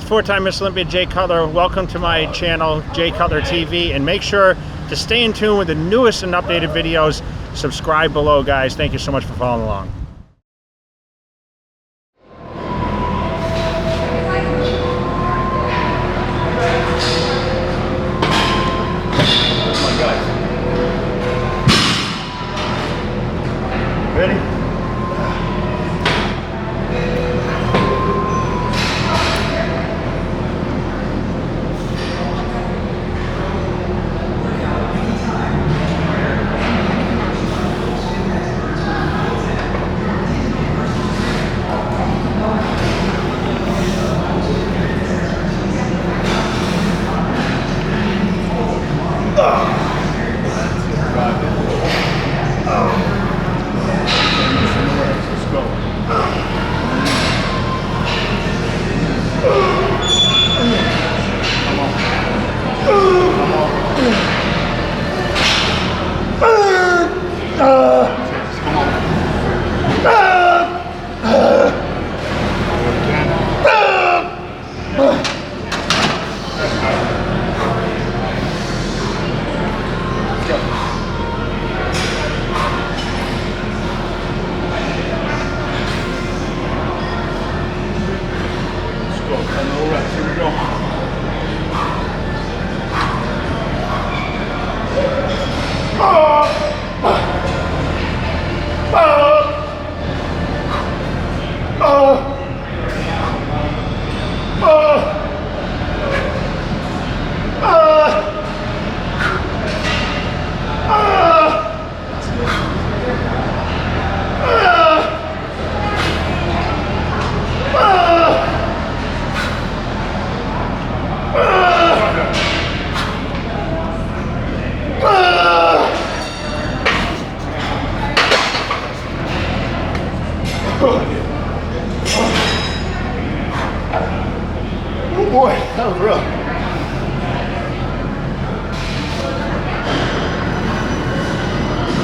four-time Miss Olympia Jay Cutler. Welcome to my channel, Jay Cutler TV, and make sure to stay in tune with the newest and updated videos. Subscribe below, guys. Thank you so much for following along. Ready? Oh boy, that was rough.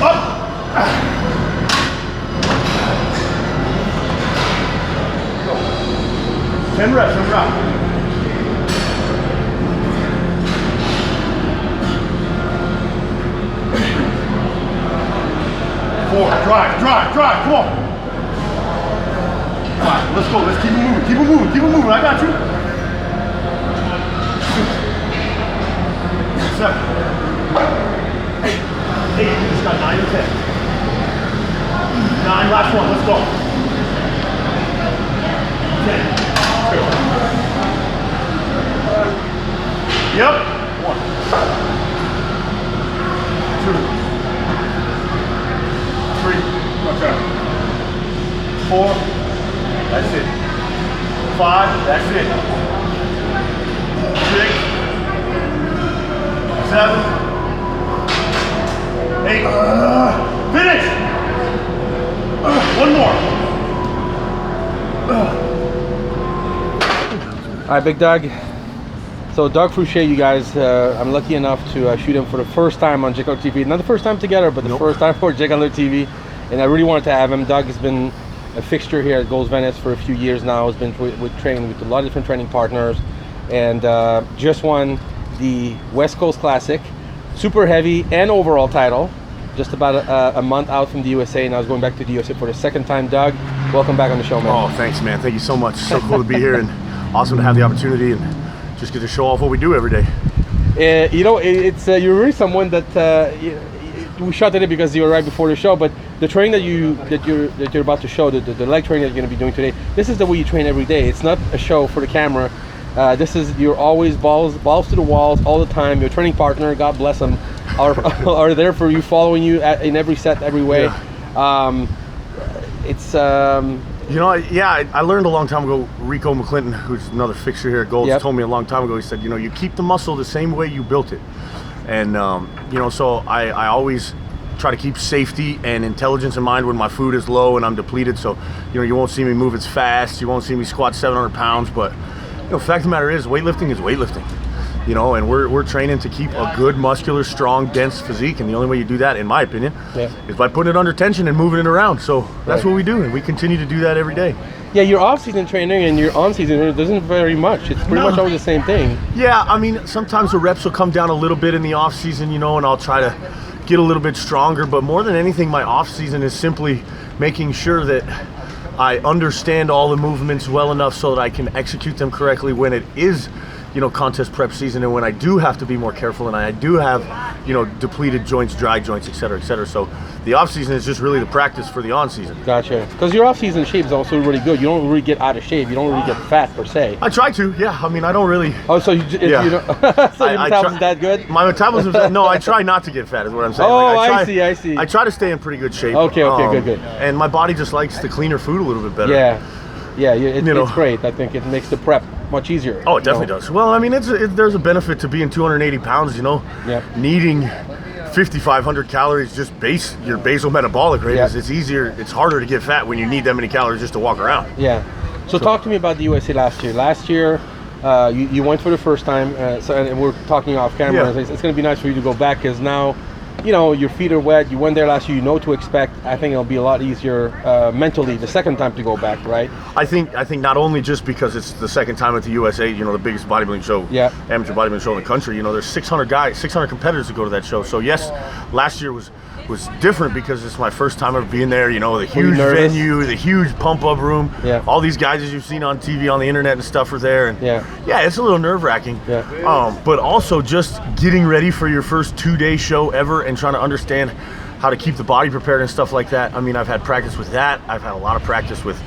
Up! 10 reps, no drop. 4, drive, come on. All right, let's go. Let's keep it moving. Keep it moving. I got you. 7, 8. You just got 9 and 10. 9, last one. Let's go. 10. 2. Yep. 1, 2, 3. Okay. 4. That's it. 5, that's it. 6, 7, 8. Finish! One more. All right, Big Doug. So Doug Fruchez, you guys, I'm lucky enough to shoot him for the first time on Jay Cutler TV. Not the first time together, but the first time for Jay Cutler TV. And I really wanted to have him. Doug has been a fixture here at Gold's Venice for a few years now. Has been training with a lot of different training partners, and just won the West Coast Classic, super heavy and overall title. Just about a month out from the USA, and I was going back to the USA for the second time. Doug, welcome back on the show, man. Oh, thanks, man. Thank you so much. So cool to be here, and awesome to have the opportunity and just get to show off what we do every day. You know, it's you're really someone that we shot at it because you were right before the show, but the training that you're about to show, the leg training that you're going to be doing today, this is the way you train every day. It's not a show for the camera. This is, you're always balls to the walls all the time. Your training partner, God bless them, are there for you, following you in every set, every way. Yeah. You know, I learned a long time ago. Rico McClinton, who's another fixture here at Gold's, told me a long time ago. He said, you know, you keep the muscle the same way you built it. And you know, so I always try to keep safety and intelligence in mind when my food is low and I'm depleted. So, you know, you won't see me move as fast. You won't see me squat 700 pounds. But, you know, fact of the matter is, weightlifting is weightlifting. you know, and we're training to keep a good, muscular, strong, dense physique, and the only way you do that, in my opinion, is by putting it under tension and moving it around. So that's what we do, and we continue to do that every day. Yeah, your off-season training and your on-season training doesn't vary much. It's pretty much always the same thing. Yeah, I mean, sometimes the reps will come down a little bit in the off-season, you know, and I'll try to get a little bit stronger, but more than anything, my off-season is simply making sure that I understand all the movements well enough so that I can execute them correctly when it is, you know, contest prep season, and when I do have to be more careful and I do have, you know, depleted joints, dry joints, et cetera, et cetera. So the off season is just really the practice for the on season. Gotcha. Because your off season shape is also really good. You don't really get out of shape. You don't really get fat per se. I try to, yeah. I mean, I don't really. Oh, so you don't, so your metabolism's that good? My metabolism's no. I try not to get fat, is what I'm saying. Oh, like, I see. I try to stay in pretty good shape. Okay, good. And my body just likes the cleaner food a little bit better. Yeah, it's great. I think it makes the prep much easier. Oh, it definitely does. Well, I mean, there's a benefit to being 280 pounds, you know, needing 5,500 calories, just your basal metabolic rate. It's easier, it's harder to get fat when you need that many calories just to walk around. Yeah. So talk to me about the USA last year. Last year, you went for the first time, and we're talking off camera. It's going to be nice for you to go back, because now, you know, your feet are wet. You went there last year. You know what to expect. I think it'll be a lot easier mentally the second time to go back, right? I think not only just because it's the second time at the USA, you know, the biggest bodybuilding show, amateur bodybuilding show in the country. You know, there's 600 competitors that go to that show. So yes, last year was different because it's my first time ever being there. You know, the huge venue, the huge pump-up room. All these guys, as you've seen on TV, on the internet and stuff, are there. And it's a little nerve-wracking. But also just getting ready for your first 2-day show ever and trying to understand how to keep the body prepared and stuff like that. I mean, I've had practice with that. I've had a lot of practice with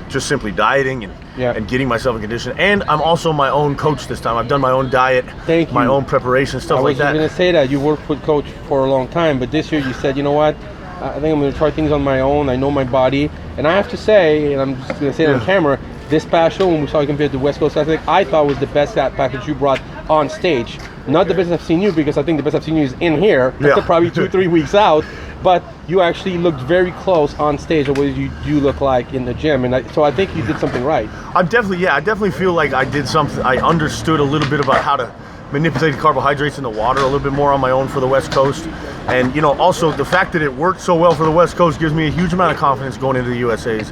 just simply dieting and getting myself in condition. And I'm also my own coach this time. I've done my own diet, my own preparation, stuff like that. I was going to say that. You worked with coach for a long time, but this year you said, you know what, I think I'm going to try things on my own. I know my body. And I have to say, and I'm just going to say it on camera, this past show, when we saw you compared to West Coast Classic, I thought was the best package you brought on stage. Not the best I've seen you, because I think the best I've seen you is in here. Probably 2-3 weeks out. But you actually looked very close on stage of what you do look like in the gym, and so I think you did something right. I definitely feel like I did something. I understood a little bit about how to manipulate the carbohydrates in the water a little bit more on my own for the West Coast. And, you know, also the fact that it worked so well for the West Coast gives me a huge amount of confidence going into the USAs.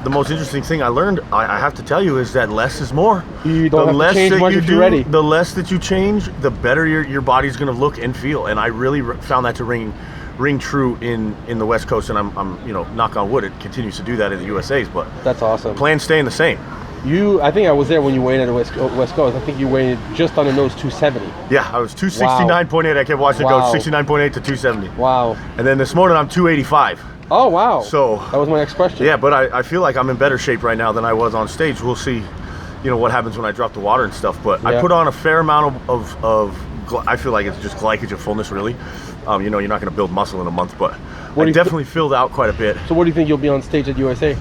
The most interesting thing I learned, I have to tell you, is that less is more. You don't have to change much if you're ready. The less that you change, the better your body's going to look and feel. And I really found that to ring true in the West Coast, and I'm you know, knock on wood, it continues to do that in the USAs. But that's awesome. Plan's staying the same. I think I was there when you weighed at the West Coast. I think you weighed just on the nose 270. Yeah, I was 269.8. I kept watching it go 69.8 to 270. Wow. And then this morning I'm 285. Oh, wow. So that was my next question. Yeah, but I feel like I'm in better shape right now than I was on stage. We'll see, you know, what happens when I drop the water and stuff. But I put on a fair amount of I feel like it's just glycogen fullness, really. You know, you're not going to build muscle in a month, but I definitely filled out quite a bit. So what do you think you'll be on stage at USA?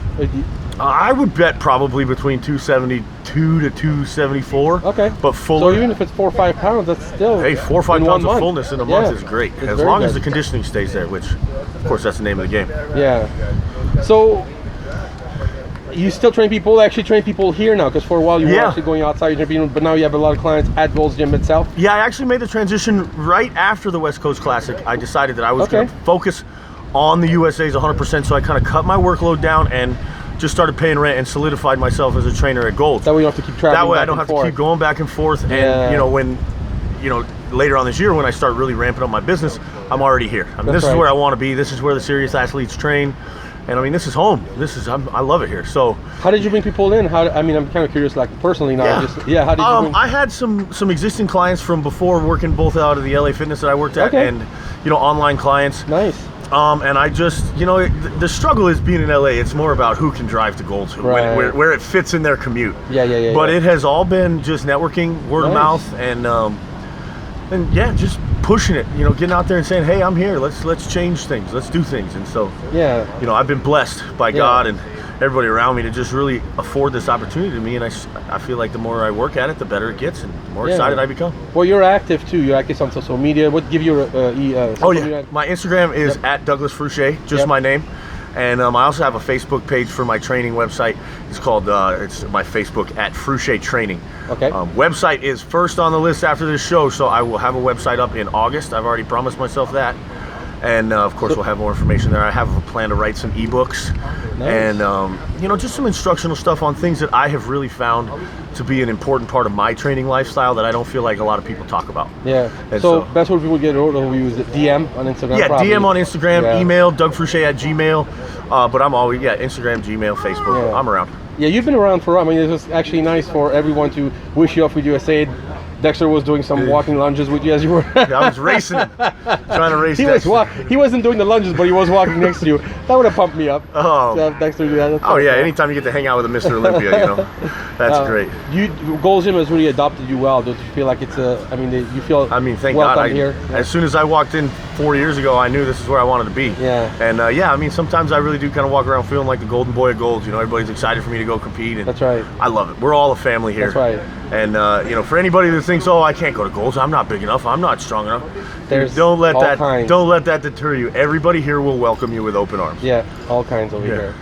I would bet probably between 272 to 274. Okay. But fuller. So even if it's 4 or 5 pounds, that's still 4 or 5 pounds of fullness in a month is great. As long as the conditioning stays there, which, of course, that's the name of the game. Yeah. So you still train people, actually train people here now, because for a while you were actually going outside, but now you have a lot of clients at Gold's Gym itself. Yeah, I actually made the transition right after the West Coast Classic. I decided that I was going to focus on the USAs 100%, so I kind of cut my workload down and just started paying rent and solidified myself as a trainer at Gold. That way you don't have to keep traveling. That way I don't have to keep going back and forth. And you know, when, you know, later on this year when I start really ramping up my business, I'm already here. I mean, this is where I want to be. This is where the serious athletes train. And I mean, this is home. I love it here. So, how did you bring people in? I mean, I'm kind of curious, like personally now. How did you bring? I had some existing clients from before, working both out of the LA Fitness that I worked at, and you know, online clients. Nice. And I just, you know, the struggle is being in LA. It's more about who can drive to Gold's, where it fits in their commute. But it has all been just networking, word of mouth, and just pushing it. You know, getting out there and saying, "Hey, I'm here. Let's change things. Let's do things." And so, you know, I've been blessed by God and everybody around me to just really afford this opportunity to me, and I feel like the more I work at it, the better it gets, and the more excited I become. Well, you're active too. You're active on social media. What give you my Instagram is at Douglas Fruchez, just my name. And I also have a Facebook page for my training website. It's called, it's my Facebook at Fruchez Training. Okay. Website is first on the list after this show, so I will have a website up in August. I've already promised myself that. And of course, we'll have more information there. I have a plan to write some ebooks. Nice. And you know, just some instructional stuff on things that I have really found to be an important part of my training lifestyle that I don't feel like a lot of people talk about. Yeah. And so best way people get a hold of you is DM on Instagram. Yeah, probably. DM on Instagram, email dougfruchez@gmail. But I'm always Instagram, Gmail, Facebook. Yeah. I'm around. Yeah, you've been around for. I mean, it was actually nice for everyone to wish you off with USA. Dexter was doing some walking lunges with you as you were. Yeah, I was racing him, trying to race Dexter. He wasn't doing the lunges, but he was walking next to you. That would have pumped me up. Oh, to have Dexter do that. Oh yeah, anytime you get to hang out with a Mr. Olympia, you know, that's great. Gold's Gym has really adopted you well. Don't you feel like it's a? I mean, you feel. I mean, thank welcome God. Here. As soon as I walked in 4 years ago, I knew this is where I wanted to be. Yeah. And yeah, I mean, sometimes I really do kind of walk around feeling like the golden boy of Gold's. You know, everybody's excited for me to go compete. And that's right. I love it. We're all a family here. That's right. And you know, for anybody that thinks, oh, I can't go to Gold's, I'm not big enough, I'm not strong enough. Don't let that deter you. Everybody here will welcome you with open arms. Yeah, all kinds over here.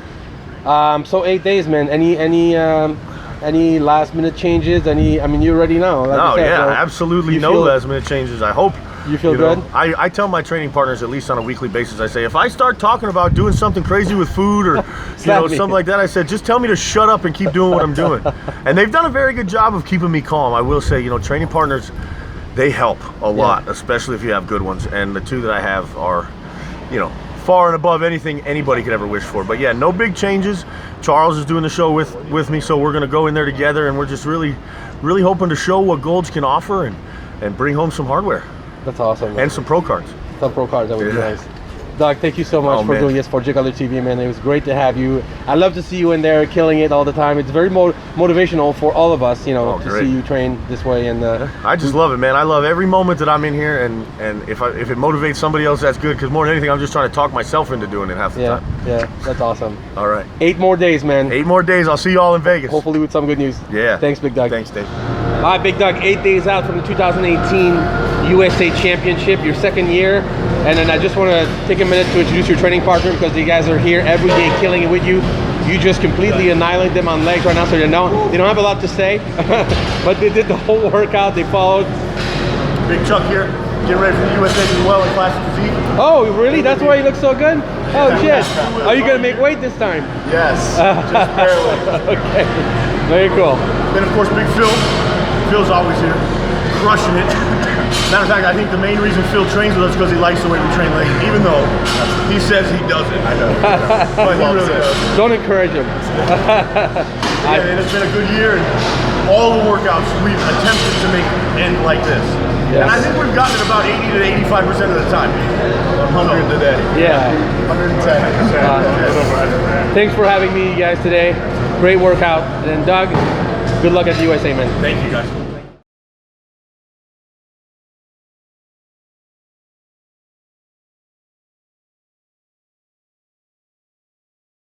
So 8 days, man. Any last minute changes? I mean, you're ready now. Like absolutely no last minute changes. I hope. You feel good? I tell my training partners, at least on a weekly basis, I say, if I start talking about doing something crazy with food or something like that, I said, just tell me to shut up and keep doing what I'm doing. And they've done a very good job of keeping me calm. I will say, training partners, they help a lot, especially if you have good ones. And the two that I have are, far and above anything anybody could ever wish for. But yeah, no big changes. Charles is doing the show with me, so we're going to go in there together, and we're just really, really hoping to show what Gold's can offer and bring home some hardware. That's awesome, man. And some pro cards. Some pro cards, that would be nice. Doug, thank you so much for doing this for Jay Cutler TV, man. It was great to have you. I love to see you in there killing it all the time. It's very motivational for all of us, to see you train this way. And I just love it, man. I love every moment that I'm in here, and if it motivates somebody else, that's good. Because more than anything, I'm just trying to talk myself into doing it half the time. Yeah, that's awesome. All right. 8 more days, man. 8 more days. I'll see you all in Vegas. Hopefully with some good news. Yeah. Thanks, Big Doug. Thanks, Dave. All right, Big Doug, 8 days out from the 2018 USA Championship, your second year. And then I just want to take a minute to introduce your training partner, because you guys are here every day killing it with you. You just completely annihilate them on legs right now, so they don't have a lot to say, but they did the whole workout. They followed. Big Chuck here, getting ready for the USA as well in classic physique. Oh, really? That's why you look so good? Oh, shit. Are you going to make weight this time? Yes, just barely. Okay, very cool. Then, of course, Big Phil. Phil's always here, crushing it. Matter of fact, I think the main reason Phil trains with us is because he likes the way we train legs, even though he says he doesn't. I know. But he really does. Don't encourage him. And it's been a good year, and all the workouts we've attempted to make end like this. Yes. And I think we've gotten it about 80 to 85% of the time. 100 today. Yeah. 110. Thanks for having me, guys, today. Great workout. And Doug, good luck at the USA, man. Thank you, guys.